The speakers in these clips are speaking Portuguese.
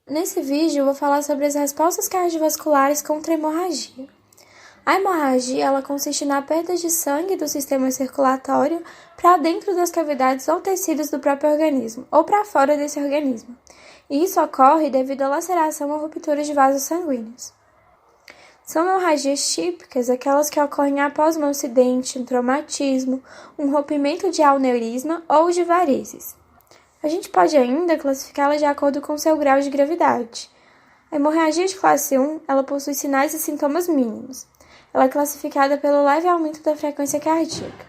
Nesse vídeo, eu vou falar sobre as respostas cardiovasculares contra a hemorragia. A hemorragia ela consiste na perda de sangue do sistema circulatório para dentro das cavidades ou tecidos do próprio organismo, ou para fora desse organismo. E isso ocorre devido à laceração ou ruptura de vasos sanguíneos. São hemorragias típicas aquelas que ocorrem após um acidente, um traumatismo, um rompimento de aneurisma ou de varizes. A gente pode ainda classificá-las de acordo com seu grau de gravidade. A hemorragia de classe 1 ela possui sinais e sintomas mínimos. Ela é classificada pelo leve aumento da frequência cardíaca.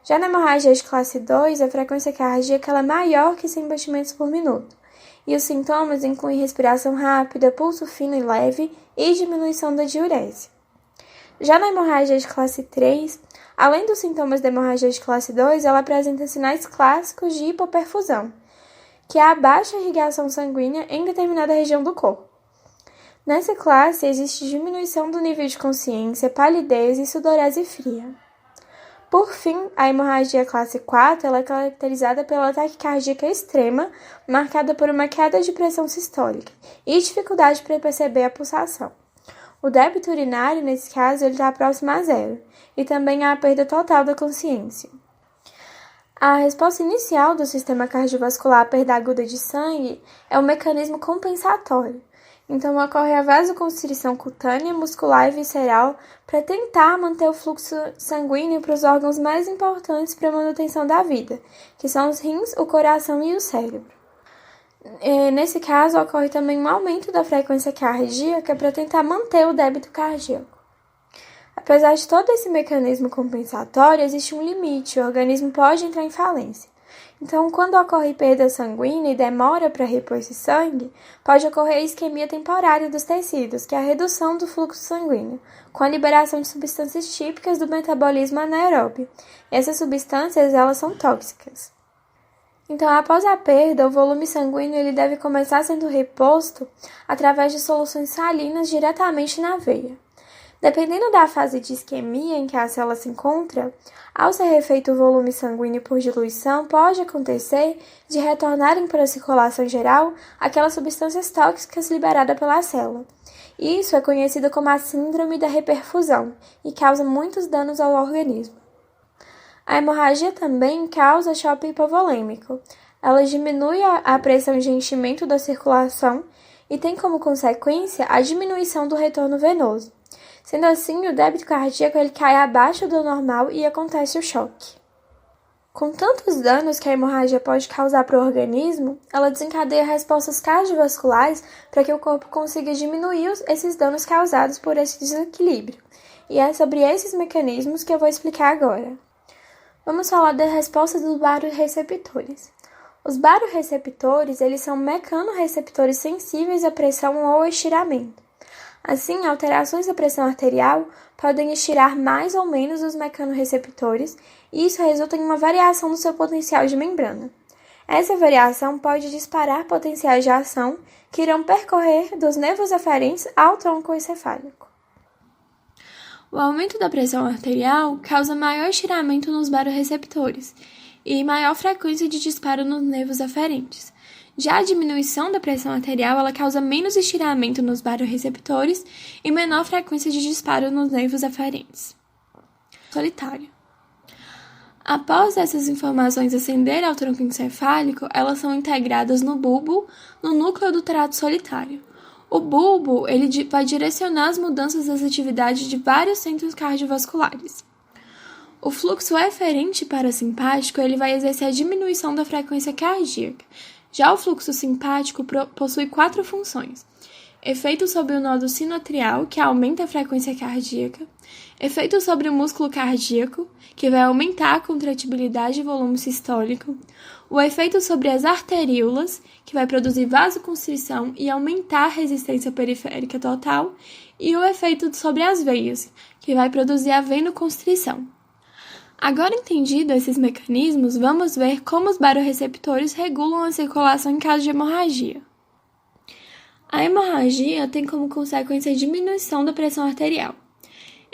Já na hemorragia de classe 2, a frequência cardíaca ela é maior que 100 batimentos por minuto. E os sintomas incluem respiração rápida, pulso fino e leve e diminuição da diurese. Já na hemorragia de classe 3, além dos sintomas da hemorragia de classe 2, ela apresenta sinais clássicos de hipoperfusão, que é a baixa irrigação sanguínea em determinada região do corpo. Nessa classe, existe diminuição do nível de consciência, palidez e sudorese fria. Por fim, a hemorragia classe 4 ela é caracterizada pela taquicardia extrema, marcada por uma queda de pressão sistólica e dificuldade para perceber a pulsação. O débito urinário, nesse caso, está próximo a zero, e também há a perda total da consciência. A resposta inicial do sistema cardiovascular à perda aguda de sangue é um mecanismo compensatório. Então, ocorre a vasoconstrição cutânea, muscular e visceral para tentar manter o fluxo sanguíneo para os órgãos mais importantes para a manutenção da vida, que são os rins, o coração e o cérebro. Nesse caso, ocorre também um aumento da frequência cardíaca para tentar manter o débito cardíaco. Apesar de todo esse mecanismo compensatório, existe um limite, o organismo pode entrar em falência. Então, quando ocorre perda sanguínea e demora para repor esse sangue, pode ocorrer isquemia temporária dos tecidos, que é a redução do fluxo sanguíneo, com a liberação de substâncias típicas do metabolismo anaeróbio. Essas substâncias, elas são tóxicas. Então, após a perda, o volume sanguíneo ele deve começar sendo reposto através de soluções salinas diretamente na veia. Dependendo da fase de isquemia em que a célula se encontra, ao ser refeito o volume sanguíneo por diluição, pode acontecer de retornarem para a circulação geral aquelas substâncias tóxicas liberadas pela célula. Isso é conhecido como a síndrome da reperfusão e causa muitos danos ao organismo. A hemorragia também causa choque hipovolêmico. Ela diminui a pressão de enchimento da circulação e tem como consequência a diminuição do retorno venoso. Sendo assim, o débito cardíaco ele cai abaixo do normal e acontece o choque. Com tantos danos que a hemorragia pode causar para o organismo, ela desencadeia respostas cardiovasculares para que o corpo consiga diminuir esses danos causados por esse desequilíbrio. E é sobre esses mecanismos que eu vou explicar agora. Vamos falar das respostas dos barorreceptores. Os barorreceptores eles são mecanorreceptores sensíveis à pressão ou estiramento. Assim, alterações da pressão arterial podem estirar mais ou menos os mecanorreceptores e isso resulta em uma variação no seu potencial de membrana. Essa variação pode disparar potenciais de ação que irão percorrer dos nervos aferentes ao tronco encefálico. O aumento da pressão arterial causa maior estiramento nos barorreceptores e maior frequência de disparo nos nervos aferentes. Já a diminuição da pressão arterial ela causa menos estiramento nos barorreceptores e menor frequência de disparo nos nervos aferentes. Solitário. Após essas informações ascenderem ao tronco encefálico, elas são integradas no bulbo, no núcleo do trato solitário. O bulbo ele vai direcionar as mudanças das atividades de vários centros cardiovasculares. O fluxo eferente parasimpático ele vai exercer a diminuição da frequência cardíaca. Já o fluxo simpático possui 4 funções: efeito sobre o nódo sinoatrial, que aumenta a frequência cardíaca, efeito sobre o músculo cardíaco, que vai aumentar a contratibilidade e volume sistólico, o efeito sobre as arteríolas, que vai produzir vasoconstrição e aumentar a resistência periférica total, e o efeito sobre as veias, que vai produzir a venoconstrição. Agora entendido esses mecanismos, vamos ver como os barorreceptores regulam a circulação em caso de hemorragia. A hemorragia tem como consequência a diminuição da pressão arterial.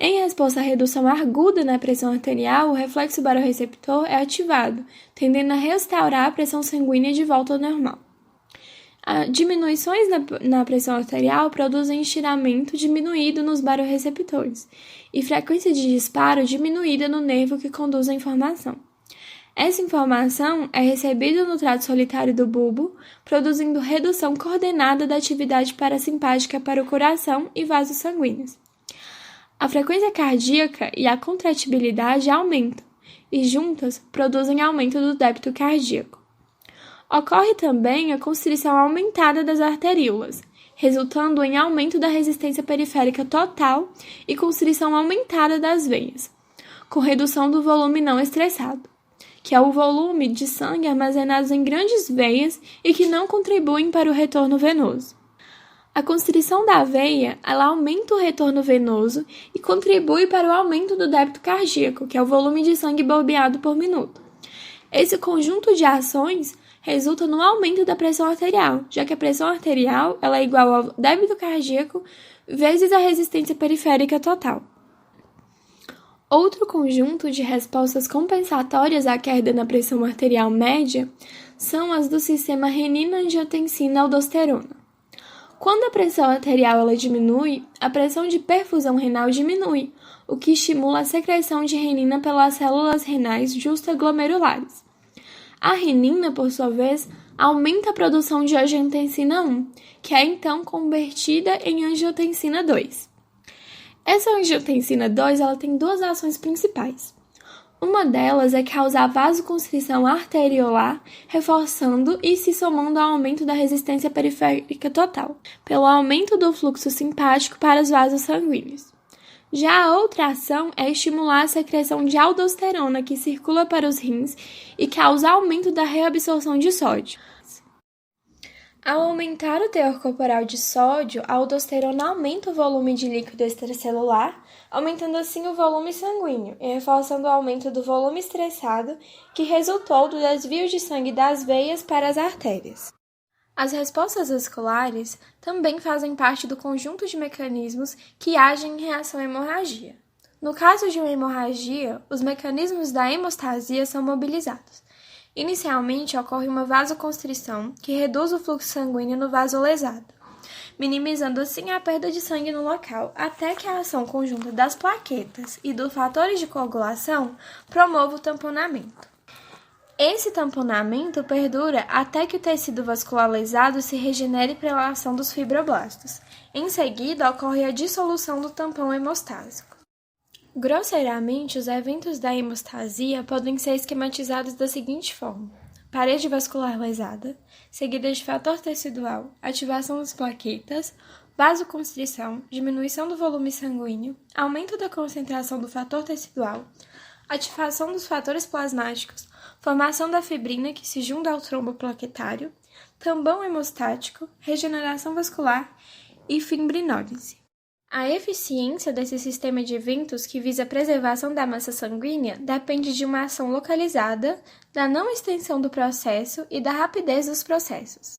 Em resposta à redução aguda na pressão arterial, o reflexo barorreceptor é ativado, tendendo a restaurar a pressão sanguínea de volta ao normal. Diminuições na pressão arterial produzem estiramento diminuído nos barorreceptores e frequência de disparo diminuída no nervo que conduz a informação. Essa informação é recebida no trato solitário do bulbo, produzindo redução coordenada da atividade parasimpática para o coração e vasos sanguíneos. A frequência cardíaca e a contratibilidade aumentam e, juntas, produzem aumento do débito cardíaco. Ocorre também a constrição aumentada das arteríolas, resultando em aumento da resistência periférica total e constrição aumentada das veias, com redução do volume não estressado, que é o volume de sangue armazenado em grandes veias e que não contribuem para o retorno venoso. A constrição da veia, ela aumenta o retorno venoso e contribui para o aumento do débito cardíaco, que é o volume de sangue bombeado por minuto. Esse conjunto de ações resulta no aumento da pressão arterial, já que a pressão arterial ela é igual ao débito cardíaco vezes a resistência periférica total. Outro conjunto de respostas compensatórias à queda na pressão arterial média são as do sistema renina-angiotensina-aldosterona. Quando a pressão arterial ela diminui, a pressão de perfusão renal diminui, o que estimula a secreção de renina pelas células renais justaglomerulares. A renina, por sua vez, aumenta a produção de angiotensina 1, que é então convertida em angiotensina 2. Essa angiotensina 2 ela tem duas ações principais. Uma delas é causar vasoconstrição arteriolar, reforçando e se somando ao aumento da resistência periférica total, pelo aumento do fluxo simpático para os vasos sanguíneos. Já a outra ação é estimular a secreção de aldosterona, que circula para os rins e causa aumento da reabsorção de sódio. Ao aumentar o teor corporal de sódio, a aldosterona aumenta o volume de líquido extracelular, aumentando assim o volume sanguíneo e reforçando o aumento do volume estressado, que resultou do desvio de sangue das veias para as artérias. As respostas vasculares também fazem parte do conjunto de mecanismos que agem em reação à hemorragia. No caso de uma hemorragia, os mecanismos da hemostasia são mobilizados. Inicialmente, ocorre uma vasoconstrição, que reduz o fluxo sanguíneo no vaso lesado, minimizando assim a perda de sangue no local, até que a ação conjunta das plaquetas e dos fatores de coagulação promova o tamponamento. Esse tamponamento perdura até que o tecido vascular lesado se regenere pela ação dos fibroblastos. Em seguida, ocorre a dissolução do tampão hemostásico. Grosseiramente, os eventos da hemostasia podem ser esquematizados da seguinte forma: parede vascular lesada, seguida de fator tecidual, ativação das plaquetas, vasoconstrição, diminuição do volume sanguíneo, aumento da concentração do fator tecidual, ativação dos fatores plasmáticos, formação da fibrina que se junta ao trombo plaquetário, tampão hemostático, regeneração vascular e fibrinólise. A eficiência desse sistema de eventos que visa a preservação da massa sanguínea depende de uma ação localizada, da não extensão do processo e da rapidez dos processos.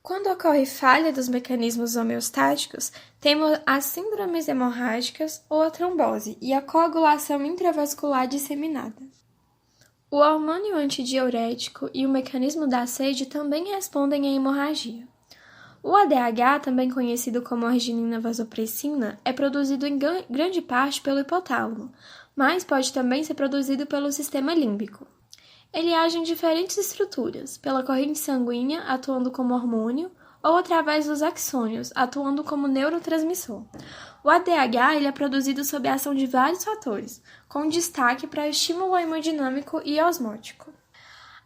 Quando ocorre falha dos mecanismos homeostáticos, temos as síndromes hemorrágicas ou a trombose e a coagulação intravascular disseminada. O hormônio antidiurético e o mecanismo da sede também respondem à hemorragia. O ADH, também conhecido como arginina vasopressina, é produzido em grande parte pelo hipotálamo, mas pode também ser produzido pelo sistema límbico. Ele age em diferentes estruturas, pela corrente sanguínea, atuando como hormônio, ou através dos axônios, atuando como neurotransmissor. O ADH ele é produzido sob a ação de vários fatores, com destaque para estímulo hemodinâmico e osmótico.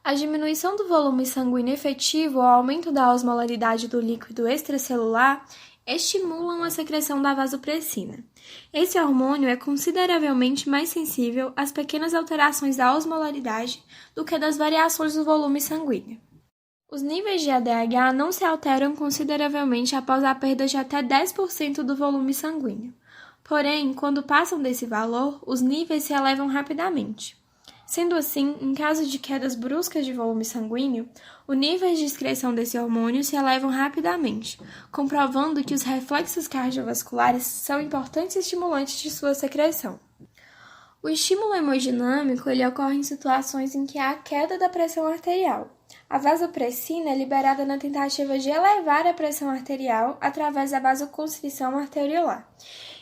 A diminuição do volume sanguíneo efetivo ou aumento da osmolaridade do líquido extracelular estimulam a secreção da vasopressina. Esse hormônio é consideravelmente mais sensível às pequenas alterações da osmolaridade do que das variações do volume sanguíneo. Os níveis de ADH não se alteram consideravelmente após a perda de até 10% do volume sanguíneo. Porém, quando passam desse valor, os níveis se elevam rapidamente. Sendo assim, em caso de quedas bruscas de volume sanguíneo, os níveis de excreção desse hormônio se elevam rapidamente, comprovando que os reflexos cardiovasculares são importantes estimulantes de sua secreção. O estímulo hemodinâmico ele ocorre em situações em que há queda da pressão arterial, A vasopressina é liberada na tentativa de elevar a pressão arterial através da vasoconstrição arteriolar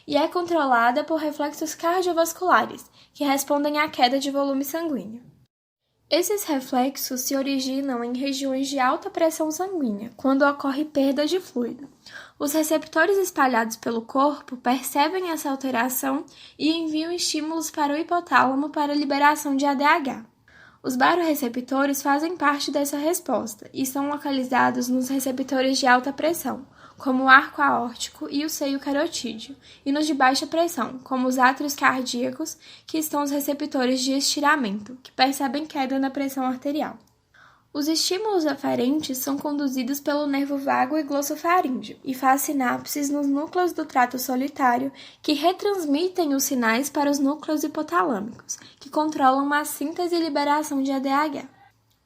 e é controlada por reflexos cardiovasculares, que respondem à queda de volume sanguíneo. Esses reflexos se originam em regiões de alta pressão sanguínea, quando ocorre perda de fluido. Os receptores espalhados pelo corpo percebem essa alteração e enviam estímulos para o hipotálamo para a liberação de ADH. Os baroreceptores fazem parte dessa resposta e são localizados nos receptores de alta pressão, como o arco aórtico e o seio carotídeo, e nos de baixa pressão, como os átrios cardíacos, que estão os receptores de estiramento, que percebem queda na pressão arterial. Os estímulos aferentes são conduzidos pelo nervo vago e glossofaríngeo e faz sinapses nos núcleos do trato solitário que retransmitem os sinais para os núcleos hipotalâmicos, que controlam a síntese e liberação de ADH.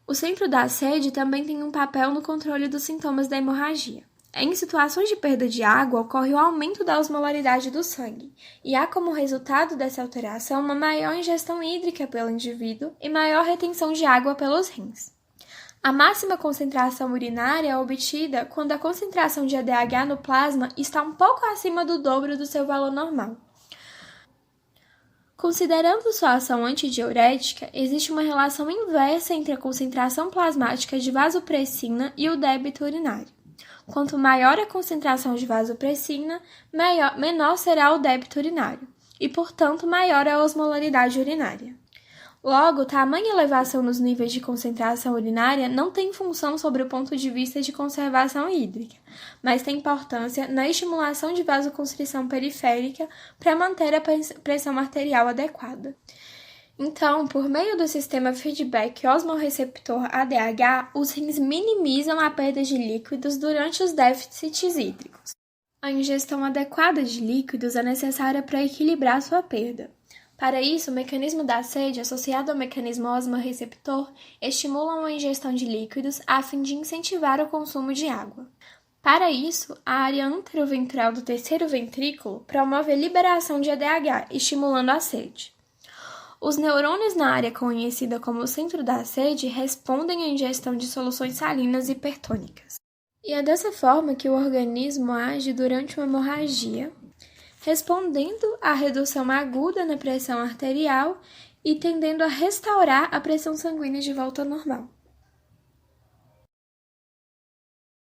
O centro da sede também tem um papel no controle dos sintomas da hemorragia. Em situações de perda de água, ocorre o aumento da osmolaridade do sangue, e há como resultado dessa alteração uma maior ingestão hídrica pelo indivíduo e maior retenção de água pelos rins. A máxima concentração urinária é obtida quando a concentração de ADH no plasma está um pouco acima do dobro do seu valor normal. Considerando sua ação antidiurética, existe uma relação inversa entre a concentração plasmática de vasopressina e o débito urinário. Quanto maior a concentração de vasopressina, menor será o débito urinário, e, portanto, maior a osmolaridade urinária. Logo, tamanha elevação nos níveis de concentração urinária não tem função sobre o ponto de vista de conservação hídrica, mas tem importância na estimulação de vasoconstrição periférica para manter a pressão arterial adequada. Então, por meio do sistema feedback osmorreceptor ADH, os rins minimizam a perda de líquidos durante os déficits hídricos. A ingestão adequada de líquidos é necessária para equilibrar sua perda. Para isso, o mecanismo da sede, associado ao mecanismo osmorreceptor, estimulam a ingestão de líquidos a fim de incentivar o consumo de água. Para isso, a área anteroventral do terceiro ventrículo promove a liberação de ADH, estimulando a sede. Os neurônios na área conhecida como centro da sede respondem à ingestão de soluções salinas hipertônicas. E é dessa forma que o organismo age durante uma hemorragia, respondendo à redução aguda na pressão arterial e tendendo a restaurar a pressão sanguínea de volta ao normal.